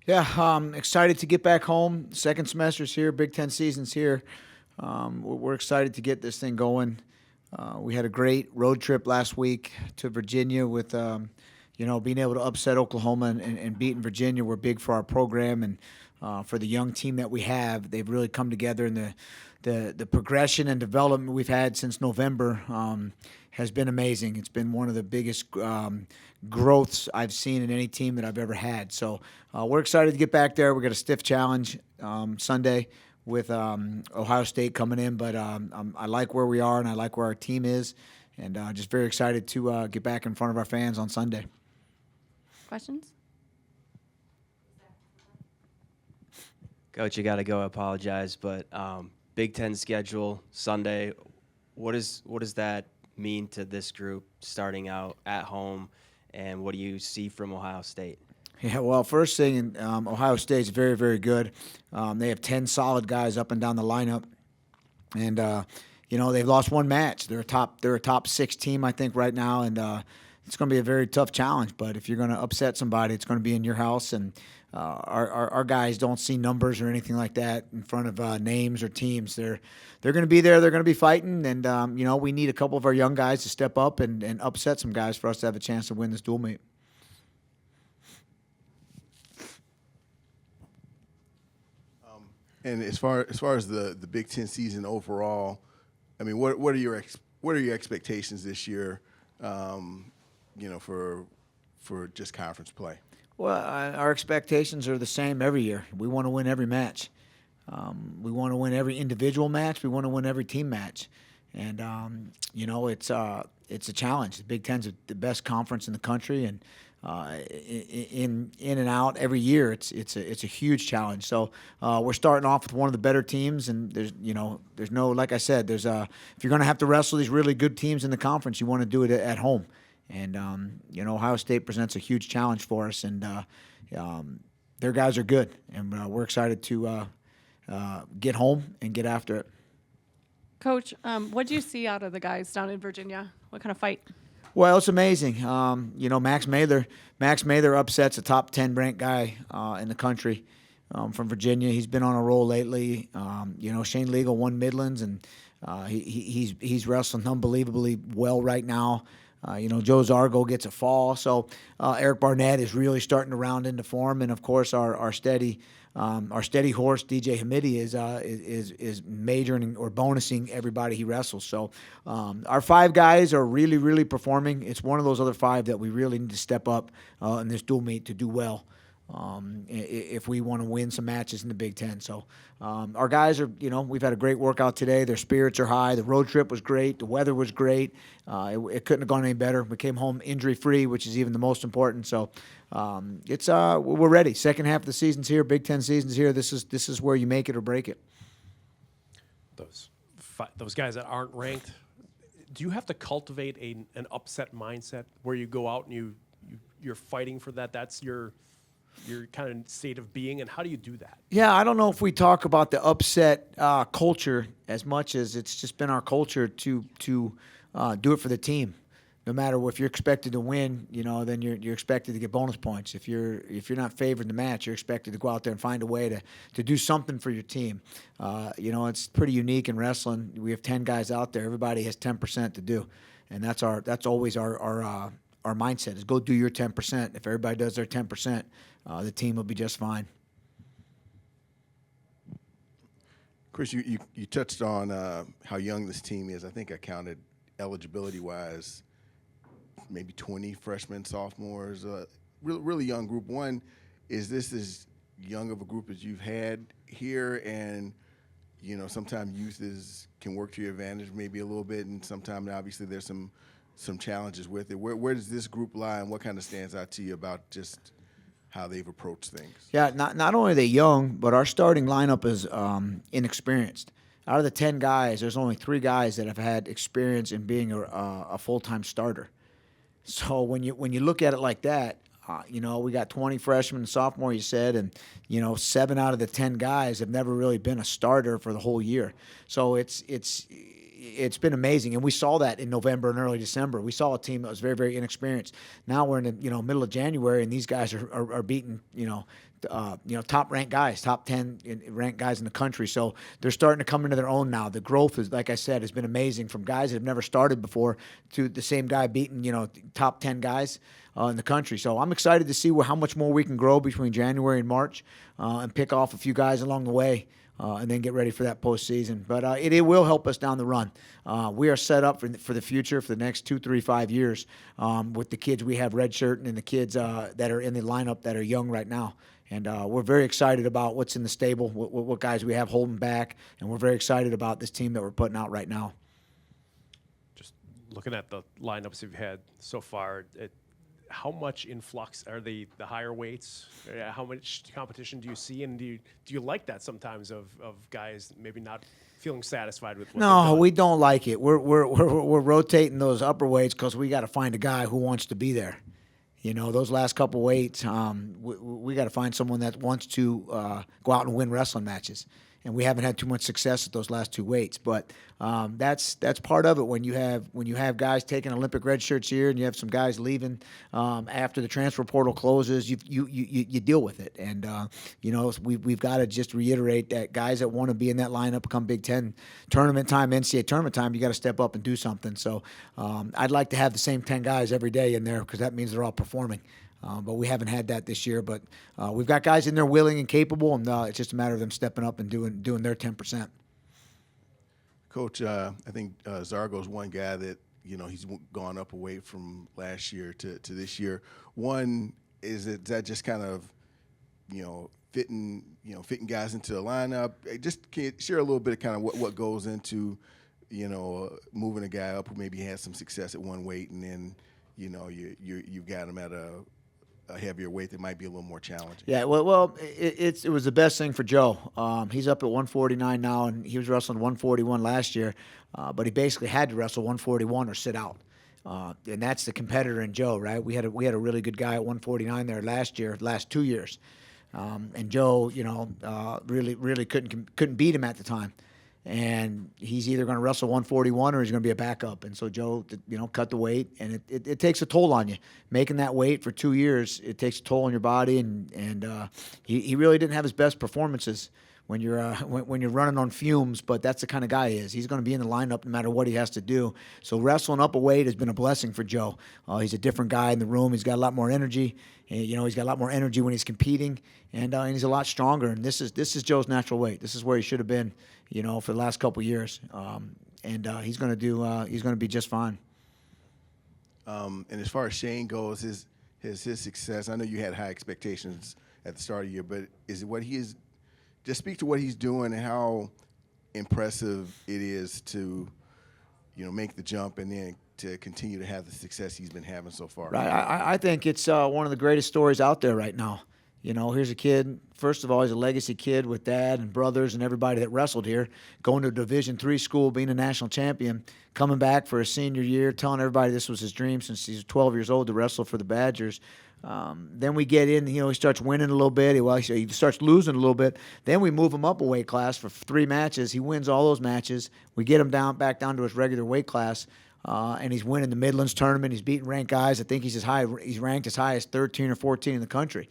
Yeah, excited to get back home. Second semester's here. Big Ten season's here. We're excited to get this thing going. We had a great road trip last week to Virginia with, being able to upset Oklahoma and beating Virginia. We're big for our program and for the young team that we have. They've really come together, and the progression and development we've had since November has been amazing. It's been one of the biggest growths I've seen in any team that I've ever had. So we're excited to get back there. We got a stiff challenge Sunday with Ohio State coming in, but I like where we are and I like where our team is, and just very excited to get back in front of our fans on Sunday. Questions? Coach, you got to go. I apologize, but Big Ten schedule Sunday. What does that mean to this group starting out at home, and what do you see from Ohio State? Yeah, well, first thing, Ohio State's very, very good. They have 10 solid guys up and down the lineup, and they've lost one match. They're a top 6 team, I think, right now, and it's going to be a very tough challenge. But if you're going to upset somebody, it's going to be in your house, and our guys don't see numbers or anything like that in front of names or teams. They're going to be there. They're going to be fighting, and we need a couple of our young guys to step up and upset some guys for us to have a chance to win this dual meet. And as far as the Big Ten season overall, I mean, what are your expectations this year? For just conference play. Well, our expectations are the same every year. We want to win every match. We want to win every individual match. We want to win every team match, and it's a challenge. The Big Ten's the best conference in the country, and in and out every year, it's a huge challenge. So we're starting off with one of the better teams, and there's no, like I said, if you're going to have to wrestle these really good teams in the conference, you want to do it at home. And Ohio State presents a huge challenge for us, and their guys are good, and we're excited to get home and get after it. Coach, what did you see out of the guys down in Virginia? What kind of fight? Well, it's amazing. Max Mather upsets a top 10 ranked guy in the country from Virginia. He's been on a roll lately. Shane Legal won Midlands, and he's wrestling unbelievably well right now. Joe Zargo gets a fall. So Eric Barnett is really starting to round into form, and of course our steady horse DJ Hamidi is majoring or bonusing everybody he wrestles. So our 5 guys are really, really performing. It's one of those other 5 that we really need to step up in this dual meet to do well. If we want to win some matches in the Big Ten. So our guys are, we've had a great workout today. Their spirits are high. The road trip was great. The weather was great. It couldn't have gone any better. We came home injury-free, which is even the most important. So we're ready. Second half of the season's here. Big Ten season's here. This is where you make it or break it. Those guys that aren't ranked, do you have to cultivate an upset mindset where you go out and you're fighting for that? That's your kind of state of being, and how do you do that? Yeah, I don't know if we talk about the upset culture as much as it's just been our culture to do it for the team. No matter if you're expected to win, then you're expected to get bonus points. If you're not favored in the match, you're expected to go out there and find a way to do something for your team. It's pretty unique in wrestling. We have 10 guys out there. Everybody has 10% to do, and that's always our mindset is go do your 10%. If everybody does their 10%, the team will be just fine. Chris, you touched on how young this team is. I think I counted eligibility-wise maybe 20 freshmen, sophomores, really young group. One, is this as young of a group as you've had here? And, sometimes youth can work to your advantage maybe a little bit, and sometimes obviously there's some challenges with it. Where does this group lie, and what kind of stands out to you about just how they've approached things? Yeah, not only are they young, but our starting lineup is inexperienced. Out of the 10 guys, there's only 3 guys that have had experience in being a full-time starter. So when you look at it like that, we got 20 freshmen and sophomore, you said, and 7 out of the 10 guys have never really been a starter for the whole year. So it's it's been amazing. And we saw that in November and early December. We saw a team that was very, very inexperienced. Now we're in the middle of January, and these guys are beating top ranked guys, top 10 ranked guys in the country. So they're starting to come into their own now. The growth is, like I said, has been amazing from guys that have never started before to the same guy beating top 10 guys in the country. So I'm excited to see how much more we can grow between January and March, and pick off a few guys along the way. And then get ready for that postseason. But it will help us down the run. We are set up for the future for the next 2, 3, 5 years with the kids we have redshirting and the kids that are in the lineup that are young right now. And we're very excited about what's in the stable, what guys we have holding back, and we're very excited about this team that we're putting out right now. Just looking at the lineups you've had so far, how much influx are the higher weights? How much competition do you see, and do you like that sometimes of guys maybe not feeling satisfied with what No, they've done? we don't like it. We're rotating those upper weights because we got to find a guy who wants to be there. Those last couple weights, we got to find someone that wants to go out and win wrestling matches. And we haven't had too much success at those last two weights, but that's part of it. When you have guys taking Olympic red shirts here, and you have some guys leaving after the transfer portal closes, you deal with it. And we've got to just reiterate that guys that want to be in that lineup come Big Ten tournament time, NCAA tournament time, you got to step up and do something. So I'd like to have the same 10 guys every day in there because that means they're all performing. But we haven't had that this year. But we've got guys in there willing and capable, and it's just a matter of them stepping up and doing their 10%. Coach, I think Zargo's one guy that he's gone up a weight from last year to this year. One is that just kind of fitting guys into the lineup. Just can you share a little bit of kind of what goes into moving a guy up who maybe had some success at one weight, and then you've got him at a heavier weight that might be a little more challenging. Yeah, well, it was the best thing for Joe. He's up at 149 now, and he was wrestling 141 last year, but he basically had to wrestle 141 or sit out. And that's the competitor in Joe, right? We had a really good guy at 149 there last 2 years, and Joe, really couldn't beat him at the time. And he's either going to wrestle 141 or he's going to be a backup. And so Joe, cut the weight, and it takes a toll on you. Making that weight for 2 years, it takes a toll on your body, and he really didn't have his best performances when you're running on fumes. But that's the kind of guy he is. He's going to be in the lineup no matter what he has to do. So wrestling up a weight has been a blessing for Joe. He's a different guy in the room. He's got a lot more energy. He's got a lot more energy when he's competing, and he's a lot stronger. And this is Joe's natural weight. This is where he should have been, for the last couple of years. And he's going to be just fine. And as far as Shane goes, his success, I know you had high expectations at the start of the year, but is it what he is? Just speak to what he's doing and how impressive it is to, make the jump and then to continue to have the success he's been having so far. Right. I think it's one of the greatest stories out there right now. Here's a kid. First of all, he's a legacy kid with dad and brothers and everybody that wrestled here, going to a Division III school, being a national champion, coming back for his senior year, telling everybody this was his dream since he's 12 years old to wrestle for the Badgers. Then we get in, he starts winning a little bit. He starts losing a little bit. Then we move him up a weight class for 3 matches. He wins all those matches. We get him back down to his regular weight class. And he's winning the Midlands tournament. He's beating ranked guys. I think he's ranked as high as 13 or 14 in the country.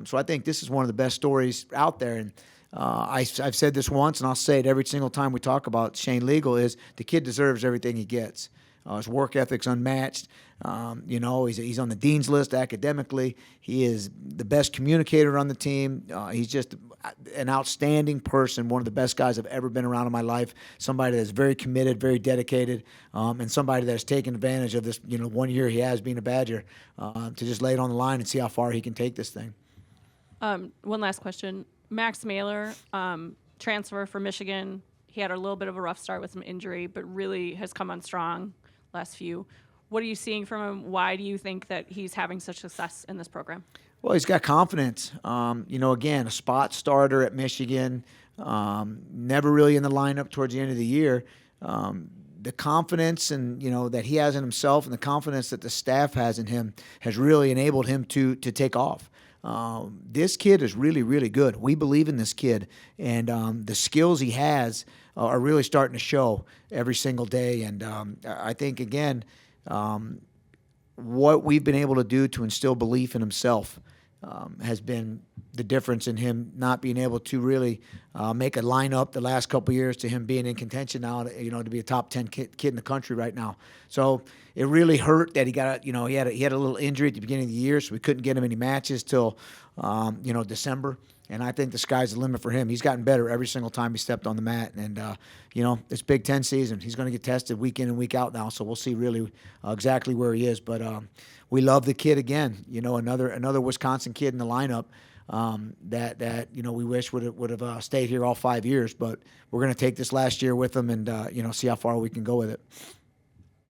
So I think this is one of the best stories out there. And I've said this once, and I'll say it every single time we talk about Shane Legal, is the kid deserves everything he gets. His work ethic's unmatched. He's on the dean's list academically. He is the best communicator on the team. He's just an outstanding person, one of the best guys I've ever been around in my life, somebody that's very committed, very dedicated, and somebody that's taken advantage of this 1 year he has being a Badger to just lay it on the line and see how far he can take this thing. One last question. Max Mailer, transfer from Michigan. He had a little bit of a rough start with some injury, but really has come on strong last few. What are you seeing from him? Why do you think that he's having such success in this program? Well, he's got confidence. Again, a spot starter at Michigan, never really in the lineup towards the end of the year. The confidence and that he has in himself, and the confidence that the staff has in him, has really enabled him to take off. This kid is really, really good. We believe in this kid, and the skills he has are really starting to show every single day. And I think, again, what we've been able to do to instill belief in himself has been the difference in him not being able to really make a lineup the last couple of years to him being in contention now, to be a top 10 kid in the country right now. So it really hurt that he got, he had a little injury at the beginning of the year, so we couldn't get him any matches till, December. And I think the sky's the limit for him. He's gotten better every single time he stepped on the mat. And, it's Big Ten season. He's going to get tested week in and week out now, so we'll see really exactly where he is. But we love the kid again. Another Wisconsin kid in the lineup that we wish would have stayed here all 5 years. But we're going to take this last year with him and, see how far we can go with it.